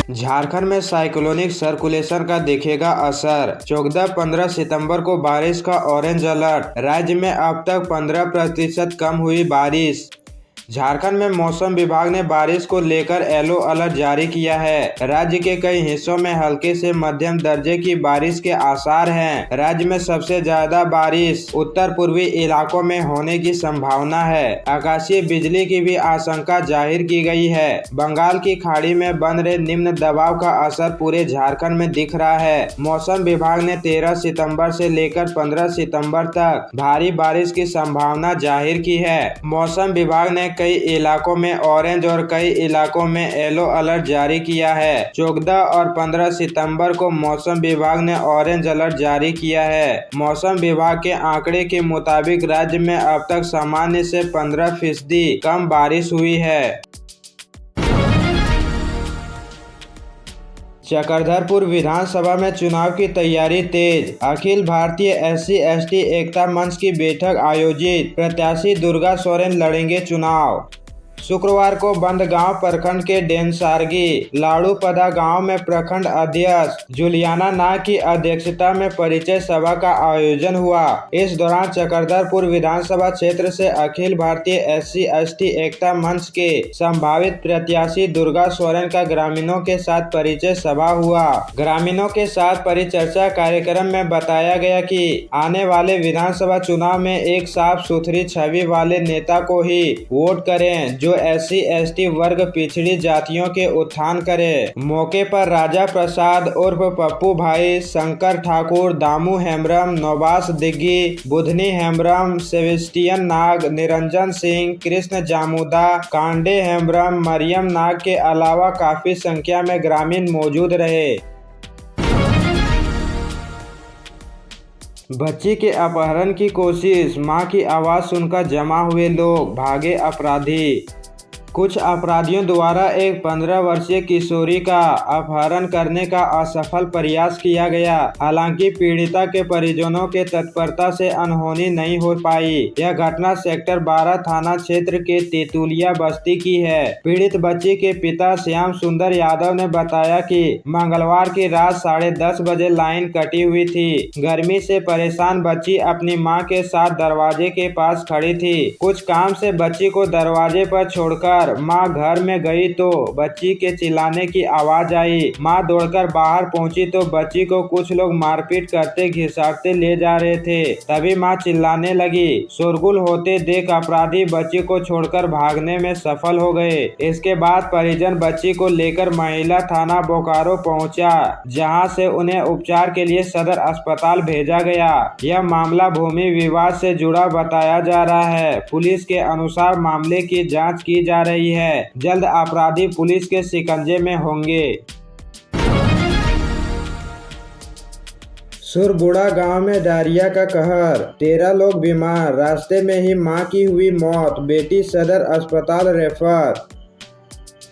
झारखंड में cyclonic circulation का दिखेगा असर। 14-15 सितंबर को बारिश का ऑरेंज अलर्ट। राज्य में अब तक 15% कम हुई बारिश। झारखंड में मौसम विभाग ने बारिश को लेकर येलो अलर्ट जारी किया है। राज्य के कई हिस्सों में हल्के से मध्यम दर्जे की बारिश के आसार हैं। राज्य में सबसे ज्यादा बारिश उत्तर पूर्वी इलाकों में होने की संभावना है। आकाशीय बिजली की भी आशंका जाहिर की गई है। बंगाल की खाड़ी में बन रहे निम्न दबाव का असर पूरे झारखंड में दिख रहा है। मौसम विभाग ने 13 सितंबर से लेकर 15 सितंबर तक भारी बारिश की संभावना जाहिर की है। मौसम विभाग ने कई इलाकों में ऑरेंज और कई इलाकों में येलो अलर्ट जारी किया है। 14 और 15 सितंबर को मौसम विभाग ने ऑरेंज अलर्ट जारी किया है। मौसम विभाग के आंकड़े के मुताबिक राज्य में अब तक सामान्य से 15% कम बारिश हुई है। चक्रधरपुर विधानसभा में चुनाव की तैयारी तेज। अखिल भारतीय SC/ST एकता मंच की बैठक आयोजित। प्रत्याशी दुर्गा सोरेन लड़ेंगे चुनाव। शुक्रवार को बंदगांव प्रखंड के डेनसारगी लाड़ूपदा गांव में प्रखंड अध्यक्ष जुलियाना नाग की अध्यक्षता में परिचय सभा का आयोजन हुआ। इस दौरान चक्रधरपुर विधानसभा क्षेत्र से अखिल भारतीय SC/ST एकता मंच के संभावित प्रत्याशी दुर्गा सोरेन का ग्रामीणों के साथ परिचय सभा हुआ। ग्रामीणों के साथ परिचर्चा कार्यक्रम में बताया गया कि आने वाले विधानसभा चुनाव में एक साफ सुथरी छवि वाले नेता को ही वोट करें जो SC/ST वर्ग पिछड़ी जातियों के उत्थान करे। मौके पर राजा प्रसाद उर्फ पप्पू भाई, शंकर ठाकुर, दामू हेम्ब्रम, नौबास दिग्गी, बुधनी हेम्ब्रम, सेबेस्टियन नाग, निरंजन सिंह, कृष्ण जामुदा, कांडे हेम्ब्रम, मरियम नाग के अलावा काफी संख्या में ग्रामीण मौजूद रहे। बच्ची के अपहरण की कोशिश, मां की आवाज सुनकर जमा हुए लोग, भागे अपराधी। कुछ अपराधियों द्वारा एक 15 वर्षीय किशोरी का अपहरण करने का असफल प्रयास किया गया। हालांकि पीड़िता के परिजनों के तत्परता से अनहोनी नहीं हो पाई। यह घटना सेक्टर 12 थाना क्षेत्र के तेतुलिया बस्ती की है। पीड़ित बच्ची के पिता श्याम सुंदर यादव ने बताया कि मंगलवार की रात 10:30 बजे लाइन कटी हुई थी। गर्मी से परेशान बच्ची अपनी मां के साथ दरवाजे के पास खड़ी थी। कुछ काम से बच्ची को दरवाजे पर छोड़कर मां घर में गई तो बच्ची के चिल्लाने की आवाज आई। मां दौड़कर बाहर पहुंची तो बच्ची को कुछ लोग मारपीट करते घिसाटते ले जा रहे थे। तभी मां चिल्लाने लगी। शोरगुल होते देख अपराधी बच्ची को छोड़कर भागने में सफल हो गए। इसके बाद परिजन बच्ची को लेकर महिला थाना बोकारो पहुंचा, जहां से उन्हें उपचार के लिए सदर अस्पताल भेजा गया। यह मामला भूमि विवाद से जुड़ा बताया जा रहा है। पुलिस के अनुसार मामले की जाँच की जा रही है। जल्द अपराधी पुलिस के शिकंजे में होंगे। सुरबुड़ा गांव में डायरिया का कहर, 13 लोग बीमार, रास्ते में ही मां की हुई मौत, बेटी सदर अस्पताल रेफर।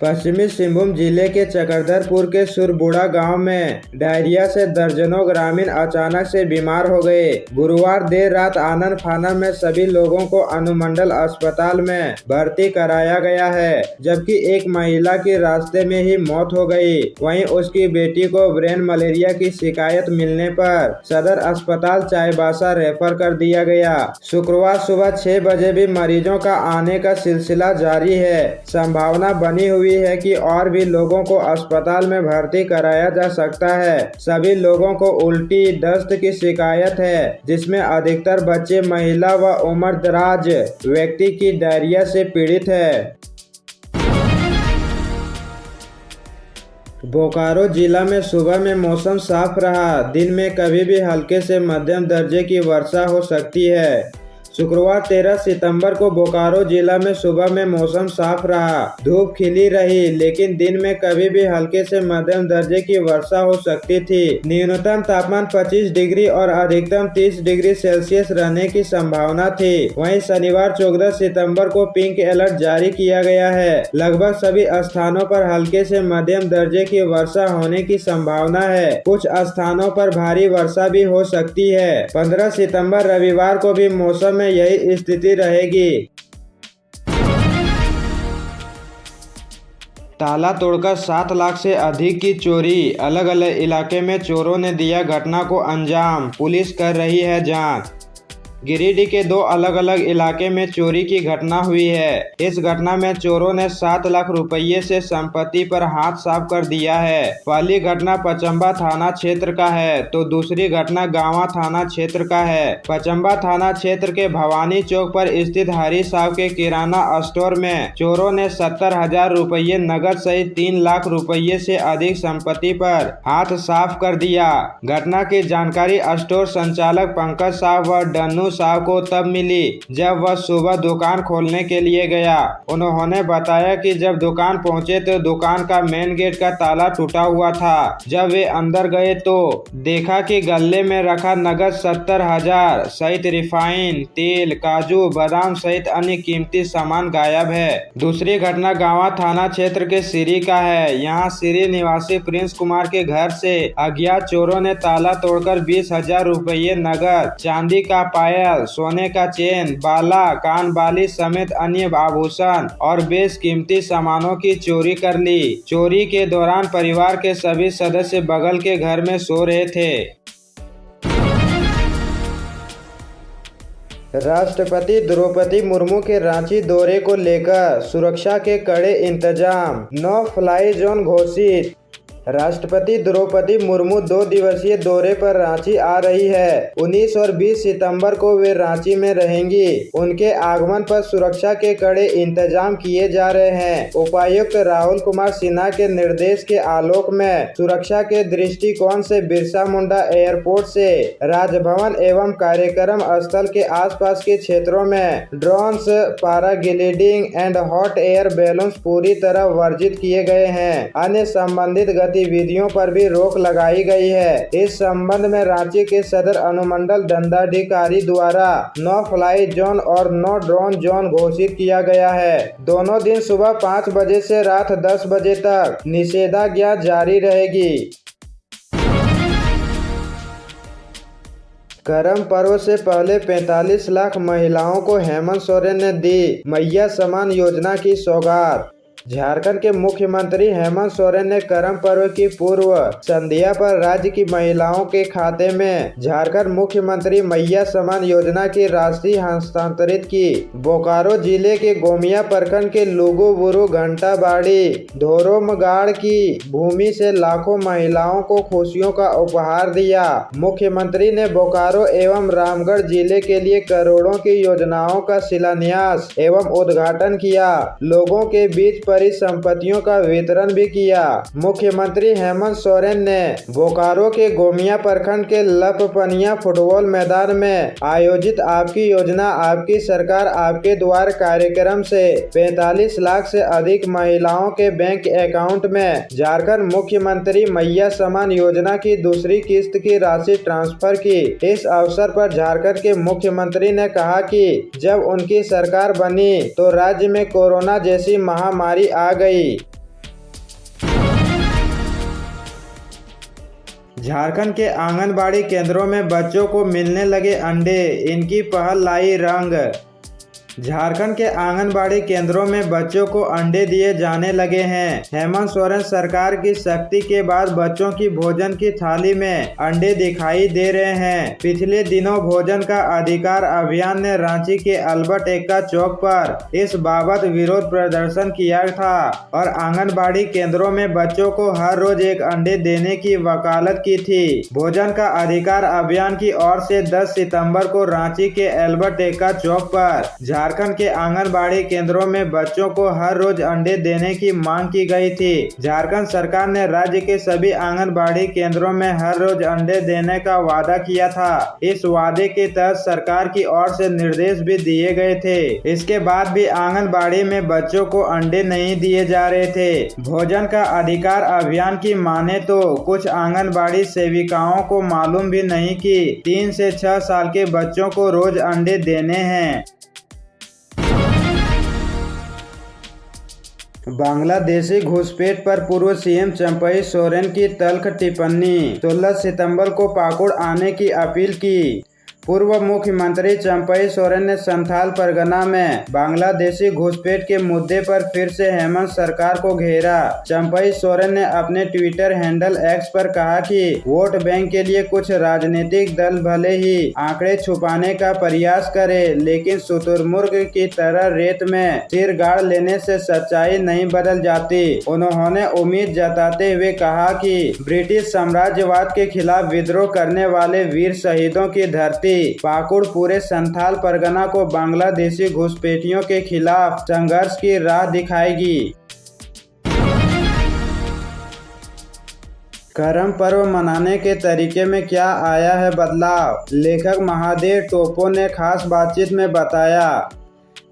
पश्चिमी सिंहभूम जिले के चक्रधरपुर के सुरबुड़ा गांव में डायरिया से दर्जनों ग्रामीण अचानक से बीमार हो गए। गुरुवार देर रात आनन फानन में सभी लोगों को अनुमंडल अस्पताल में भर्ती कराया गया है, जबकि एक महिला की रास्ते में ही मौत हो गई। वहीं उसकी बेटी को ब्रेन मलेरिया की शिकायत मिलने पर सदर अस्पताल चाईबासा रेफर कर दिया गया। शुक्रवार सुबह 6 बजे भी मरीजों का आने का सिलसिला जारी है। संभावना बनी हुई है कि और भी लोगों को अस्पताल में भर्ती कराया जा सकता है। सभी लोगों को उल्टी दस्त की शिकायत है, जिसमें अधिकतर बच्चे, महिला व उम्रदराज व्यक्ति की डायरिया से पीड़ित है। बोकारो जिला में सुबह में मौसम साफ रहा। दिन में कभी भी हल्के से मध्यम दर्जे की वर्षा हो सकती है। शुक्रवार 13 सितंबर को बोकारो जिला में सुबह में मौसम साफ रहा। धूप खिली रही, लेकिन दिन में कभी भी हल्के से मध्यम दर्जे की वर्षा हो सकती थी। न्यूनतम तापमान 25 डिग्री और अधिकतम 30 डिग्री सेल्सियस रहने की संभावना थी। वहीं शनिवार 14 सितंबर को पिंक अलर्ट जारी किया गया है। लगभग सभी स्थानों पर हल्के से मध्यम दर्जे की वर्षा होने की संभावना है। कुछ स्थानों पर भारी वर्षा भी हो सकती है। 15 सितंबर रविवार को भी मौसम में यही स्थिति रहेगी। ताला तोड़कर 7 लाख से अधिक की चोरी। अलग अलग इलाके में चोरों ने दिया घटना को अंजाम, पुलिस कर रही है जांच। गिरिडीह के 2 अलग अलग इलाके में चोरी की घटना हुई है। इस घटना में चोरों ने 7 लाख रुपये से संपत्ति पर हाथ साफ कर दिया है। पहली घटना पचम्बा थाना क्षेत्र का है तो दूसरी घटना गांवा थाना क्षेत्र का है। पचम्बा थाना क्षेत्र के भवानी चौक पर स्थित हरी साहब के किराना स्टोर में चोरों ने 70,000 रुपये नगद सहित 3 लाख रुपये से अधिक संपत्ति पर हाथ साफ कर दिया। घटना की जानकारी स्टोर संचालक पंकज साहब व डन्नू साहब को तब मिली जब वह सुबह दुकान खोलने के लिए गया। उन्होंने बताया कि जब दुकान पहुंचे तो दुकान का मेन गेट का ताला टूटा हुआ था। जब वे अंदर गए तो देखा कि गल्ले में रखा नगद 70,000 सहित रिफाइन तेल, काजू, बादाम सहित अन्य कीमती सामान गायब है। दूसरी घटना गांवा थाना क्षेत्र के सिरी का है। यहाँ सिरी निवासी प्रिंस कुमार के घर से अज्ञात चोरों ने ताला तोड़कर 20,000 रुपये नगद, चांदी का पायल, सोने का चेन, बाला, कान बाली समेत अन्य आभूषण और बेशकीमती सामानों की चोरी कर ली। चोरी के दौरान परिवार के सभी सदस्य बगल के घर में सो रहे थे। राष्ट्रपति द्रौपदी मुर्मू के रांची दौरे को लेकर सुरक्षा के कड़े इंतजाम, नो फ्लाई जोन घोषित। राष्ट्रपति द्रौपदी मुर्मू 2 दिवसीय दौरे पर रांची आ रही है। 19 और 20 सितंबर को वे रांची में रहेंगी। उनके आगमन पर सुरक्षा के कड़े इंतजाम किए जा रहे हैं। उपायुक्त राहुल कुमार सिन्हा के निर्देश के आलोक में सुरक्षा के दृष्टिकोण से बिरसा मुंडा एयरपोर्ट से राजभवन एवं कार्यक्रम स्थल के आसपास के क्षेत्रों में drones, paragliding and hot air balloons पूरी तरह वर्जित किए गए हैं। अन्य संबंधित गतिविधियों पर भी रोक लगाई गई है। इस संबंध में रांची के सदर अनुमंडल दंडाधिकारी द्वारा नो फ्लाई जोन और नो ड्रोन जोन घोषित किया गया है। दोनों दिन सुबह 5 बजे से रात 10 बजे तक निषेधाज्ञा जारी रहेगी। करम पर्व से पहले 45 लाख महिलाओं को हेमंत सोरेन ने दी मैया सम्मान योजना की सौगात। झारखंड के मुख्यमंत्री हेमंत सोरेन ने करम पर्व की पूर्व संध्या पर राज्य की महिलाओं के खाते में झारखंड मुख्यमंत्री मैया सम्मान योजना की राशि हस्तांतरित की। बोकारो जिले के गोमिया प्रखंड के लुगुबुरु, घंटाबाड़ी, धोरोमगाड़ की भूमि से लाखों महिलाओं को खुशियों का उपहार दिया। मुख्यमंत्री ने बोकारो एवं रामगढ़ जिले के लिए करोड़ों की योजनाओं का शिलान्यास एवं उद्घाटन किया। लोगों के बीच परिसंपत्तियों का वितरण भी किया। मुख्यमंत्री हेमंत सोरेन ने बोकारो के गोमिया प्रखंड के लपपनिया फुटबॉल मैदान में आयोजित आपकी योजना आपकी सरकार आपके द्वार कार्यक्रम से 45 लाख से अधिक महिलाओं के बैंक अकाउंट में झारखंड मुख्यमंत्री मैया सम्मान योजना की दूसरी किस्त की राशि ट्रांसफर की। इस अवसर पर झारखंड के मुख्यमंत्री ने कहा कि जब उनकी सरकार बनी तो राज्य में कोरोना जैसी महामारी आ गई। झारखंड के आंगनबाड़ी केंद्रों में बच्चों को मिलने लगे अंडे, इनकी पहल लाई रंग। झारखंड के आंगनबाड़ी केंद्रों में बच्चों को अंडे दिए जाने लगे हैं। हेमंत सोरेन सरकार की सख्ती के बाद बच्चों की भोजन की थाली में अंडे दिखाई दे रहे हैं। पिछले दिनों भोजन का अधिकार अभियान ने रांची के अल्बर्ट एक्का चौक पर इस बाबत विरोध प्रदर्शन किया था और आंगनबाड़ी केंद्रों में बच्चों को हर रोज एक अंडे देने की वकालत की थी। भोजन का अधिकार अभियान की ओर से 10 सितंबर को रांची के अल्बर्ट एक्का चौक पर झारखंड के आंगनबाड़ी केंद्रों में बच्चों को हर रोज अंडे देने की मांग की गई थी। झारखंड सरकार ने राज्य के सभी आंगनबाड़ी केंद्रों में हर रोज अंडे देने का वादा किया था। इस वादे के तहत सरकार की ओर से निर्देश भी दिए गए थे। इसके बाद भी आंगनबाड़ी में बच्चों को अंडे नहीं दिए जा रहे थे। भोजन का अधिकार अभियान की माने तो कुछ आंगनबाड़ी सेविकाओं को मालूम भी नहीं कि 3 से 6 साल के बच्चों को रोज अंडे देने हैं। बांग्लादेशी घुसपैठ पर पूर्व सीएम चंपई सोरेन की तल्ख टिप्पणी। 16 सितंबर को पाकुड़ आने की अपील की। पूर्व मुख्यमंत्री चंपई सोरेन ने संथाल परगना में बांग्लादेशी घुसपैठ के मुद्दे पर फिर से हेमंत सरकार को घेरा। चंपई सोरेन ने अपने ट्विटर हैंडल एक्स पर कहा कि वोट बैंक के लिए कुछ राजनीतिक दल भले ही आंकड़े छुपाने का प्रयास करे, लेकिन शुतुरमुर्ग की तरह रेत में सिर गाड़ लेने से सच्चाई नहीं बदल जाती। उन्होंने उम्मीद जताते हुए कहा कि ब्रिटिश साम्राज्यवाद के खिलाफ विद्रोह करने वाले वीर शहीदों की धरती पाकुड़ पूरे संथाल परगना को बांग्लादेशी घुसपैठियों के खिलाफ संघर्ष की राह दिखाएगी। करम पर्व मनाने के तरीके में क्या आया है बदलाव? लेखक महादेव टोपो ने खास बातचीत में बताया।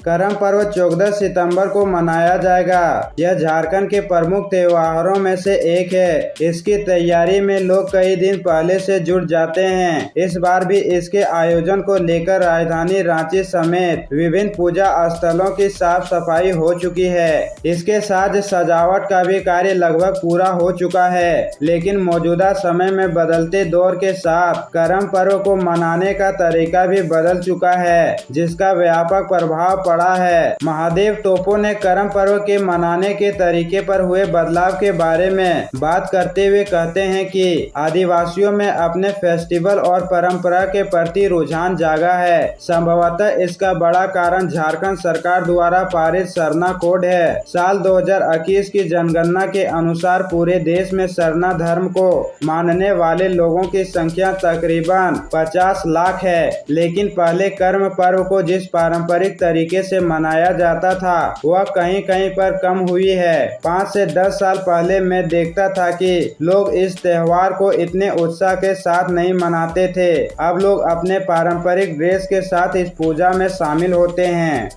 करम पर्व 14 सितंबर को मनाया जाएगा। यह झारखंड के प्रमुख त्योहारों में से एक है। इसकी तैयारी में लोग कई दिन पहले से जुट जाते हैं। इस बार भी इसके आयोजन को लेकर राजधानी रांची समेत विभिन्न पूजा स्थलों की साफ सफाई हो चुकी है। इसके साथ सजावट का भी कार्य लगभग पूरा हो चुका है, लेकिन मौजूदा समय में बदलते दौर के साथ करम पर्व को मनाने का तरीका भी बदल चुका है, जिसका व्यापक प्रभाव पड़ा है। महादेव टोपो ने करम पर्व के मनाने के तरीके पर हुए बदलाव के बारे में बात करते हुए कहते हैं कि आदिवासियों में अपने फेस्टिवल और परंपरा के प्रति रुझान जागा है। संभवतः इसका बड़ा कारण झारखंड सरकार द्वारा पारित सरना कोड है। साल 2021 की जनगणना के अनुसार पूरे देश में सरना धर्म को मानने वाले लोगों की संख्या तकरीबन 50 लाख है, लेकिन पहले करम पर्व को जिस पारंपरिक तरीके से मनाया जाता था वह कहीं कहीं पर कम हुई है। 5 से 10 साल पहले मैं देखता था कि लोग इस त्योहार को इतने उत्साह के साथ नहीं मनाते थे। अब लोग अपने पारंपरिक ड्रेस के साथ इस पूजा में शामिल होते हैं।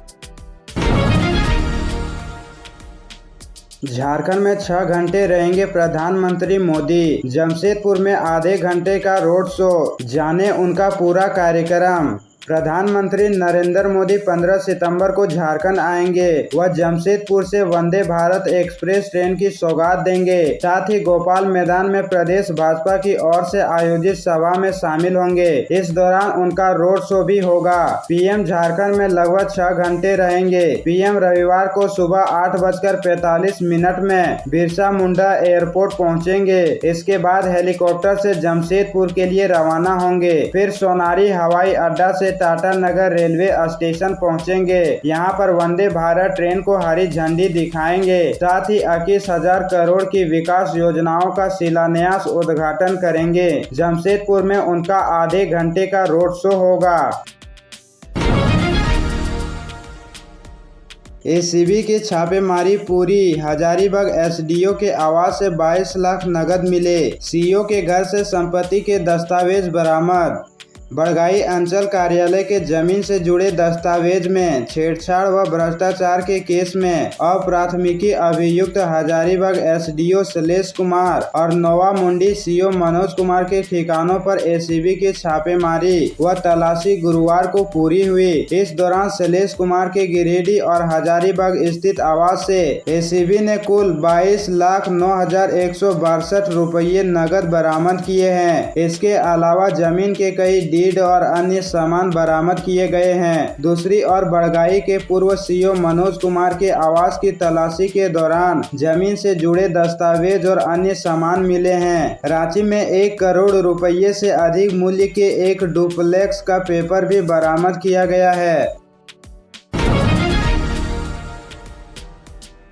झारखंड में 6 घंटे रहेंगे प्रधानमंत्री मोदी। जमशेदपुर में आधे घंटे का रोड शो, जाने उनका पूरा कार्यक्रम। प्रधानमंत्री नरेंद्र मोदी 15 सितंबर को झारखंड आएंगे। वह जमशेदपुर से वंदे भारत एक्सप्रेस ट्रेन की सौगात देंगे। साथ ही गोपाल मैदान में प्रदेश भाजपा की ओर से आयोजित सभा में शामिल होंगे। इस दौरान उनका रोड शो भी होगा। पीएम झारखंड में लगभग 6 घंटे रहेंगे। पीएम रविवार को सुबह 8:45 में बिरसा मुंडा एयरपोर्ट पहुंचेंगे। इसके बाद हेलीकॉप्टर से जमशेदपुर के लिए रवाना होंगे। फिर सोनारी हवाई अड्डा से टाटा नगर रेलवे स्टेशन पहुंचेंगे। यहां पर वंदे भारत ट्रेन को हरी झंडी दिखाएंगे। साथ ही 21,000 करोड़ की विकास योजनाओं का शिलान्यास उद्घाटन करेंगे। जमशेदपुर में उनका आधे घंटे का रोड शो होगा। एसीबी की छापेमारी पूरी। हजारीबाग एसडीओ के आवास से 22 लाख नगद मिले। सीओ के घर से संपत्ति के दस्तावेज बरामद। बड़गाई अंचल कार्यालय के जमीन से जुड़े दस्तावेज में छेड़छाड़ व भ्रष्टाचार के केस में अप्राथमिकी अभियुक्त हजारीबाग एसडीओ शैलेश कुमार और नोवा मुंडी सीओ मनोज कुमार के ठिकानों पर एसीबी की छापेमारी व तलाशी गुरुवार को पूरी हुई। इस दौरान शैलेश कुमार के गिरिडीह और हजारीबाग स्थित आवास से एसीबी ने कुल 22,09,162 रुपये नगद बरामद किए हैं। इसके अलावा जमीन के कई डीड और अन्य सामान बरामद किए गए हैं। दूसरी ओर बड़गाई के पूर्व सीओ मनोज कुमार के आवास की तलाशी के दौरान जमीन से जुड़े दस्तावेज और अन्य सामान मिले हैं। रांची में 1 करोड़ रुपये से अधिक मूल्य के एक डुप्लेक्स का पेपर भी बरामद किया गया है।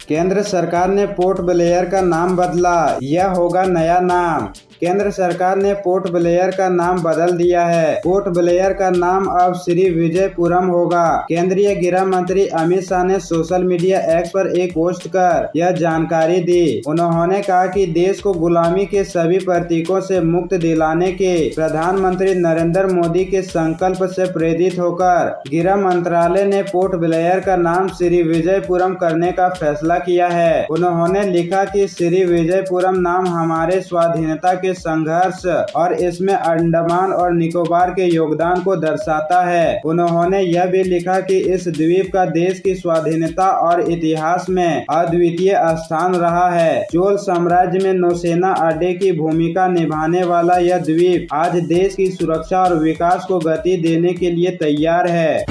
केंद्र सरकार ने पोर्ट ब्लेयर का नाम बदला, यह होगा नया नाम। केंद्र सरकार ने पोर्ट ब्लेयर का नाम बदल दिया है। पोर्ट ब्लेयर का नाम अब श्री विजयपुरम होगा। केंद्रीय गृह मंत्री अमित शाह ने सोशल मीडिया एक्स पर एक पोस्ट कर यह जानकारी दी। उन्होंने कहा कि देश को गुलामी के सभी प्रतीकों से मुक्त दिलाने के प्रधानमंत्री नरेंद्र मोदी के संकल्प से प्रेरित होकर गृह मंत्रालय ने पोर्ट ब्लेयर का नाम श्री विजयपुरम करने का फैसला किया है। उन्होंने लिखा कि श्री विजयपुरम नाम हमारे स्वाधीनता के संघर्ष और इसमें अंडमान और निकोबार के योगदान को दर्शाता है। उन्होंने यह भी लिखा कि इस द्वीप का देश की स्वाधीनता और इतिहास में अद्वितीय स्थान रहा है। चोल साम्राज्य में नौसेना अड्डे की भूमिका निभाने वाला यह द्वीप आज देश की सुरक्षा और विकास को गति देने के लिए तैयार है।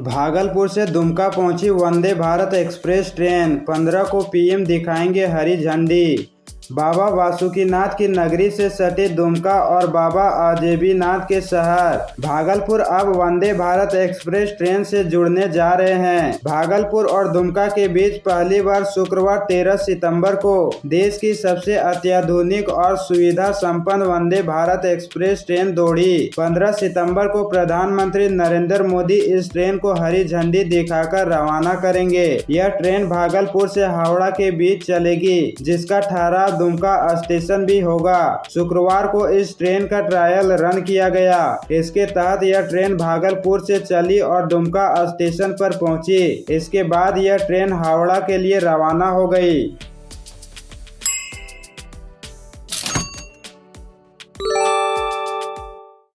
भागलपुर से दुमका पहुंची वंदे भारत एक्सप्रेस ट्रेन 15 को पीएम दिखाएंगे हरी झंडी। बाबा वासुकीनाथ की नगरी से सटे दुमका और बाबा अजैबीनाथ के शहर भागलपुर अब वंदे भारत एक्सप्रेस ट्रेन से जुड़ने जा रहे हैं। भागलपुर और दुमका के बीच पहली बार शुक्रवार 13 सितंबर को देश की सबसे अत्याधुनिक और सुविधा संपन्न वंदे भारत एक्सप्रेस ट्रेन दौड़ी। 15 सितंबर को प्रधानमंत्री नरेंद्र मोदी इस ट्रेन को हरी झंडी दिखाकर रवाना करेंगे। यह ट्रेन भागलपुर से हावड़ा के बीच चलेगी, जिसका ठहराव दुमका स्टेशन भी होगा। शुक्रवार को इस ट्रेन का ट्रायल रन किया गया। इसके तहत यह ट्रेन भागलपुर से चली और दुमका स्टेशन पर पहुंची। इसके बाद यह ट्रेन हावड़ा के लिए रवाना हो गई।